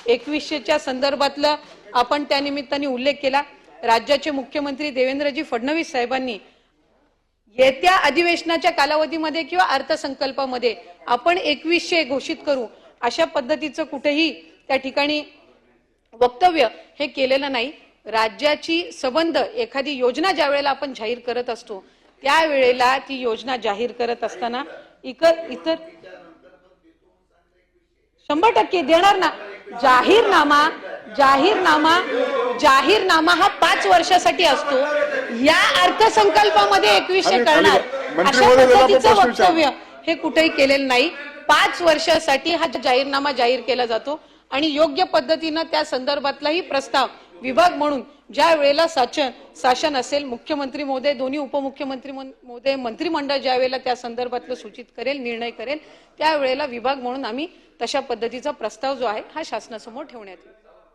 2100च्या संदर्भातलं आपण त्या निमित्ताने उल्लेख केला। राज्याचे मुख्यमंत्री देवेंद्रजी फडणवीस साहेबांनी येत्या अधिवेशनाच्या कालावधीमध्ये किंवा अर्थसंकल्पामध्ये आपण 2100 घोषित करू अशा पद्धतीचं कुठेही त्या ठिकाणी वक्तव्य हे केलेलं नाही। राज्याची संबंध एखादी योजना ज्या वेळेला आपण जाहीर करत असतो त्यावेळेला ती योजना जाहीर करत असताना इतर 100% देणार ना। जाहीरनामा हा 5 वर्षासाठी असतो। या अर्थसंकल्पामध्ये 2100 करणार अशा पद्धतीचं वक्तव्य हे कुठेही केलेलं नाही। 5 वर्षासाठी हा जाहीरनामा जाहीर केला जातो आणि योग्य पद्धतीने त्या संदर्भातलाही प्रस्ताव विभाग म्हणून ज्या वेळेला शासन असेल, मुख्यमंत्री महोदय, दोन्ही उपमुख्यमंत्री महोदय, मंत्रिमंडळ ज्या वेळेला त्या संदर्भातलं सूचित करेल, निर्णय करेल, त्यावेळेला विभाग म्हणून आम्ही तशा पद्धतीचा प्रस्ताव जो आहे हा शासनासमोर ठेवण्यात येईल।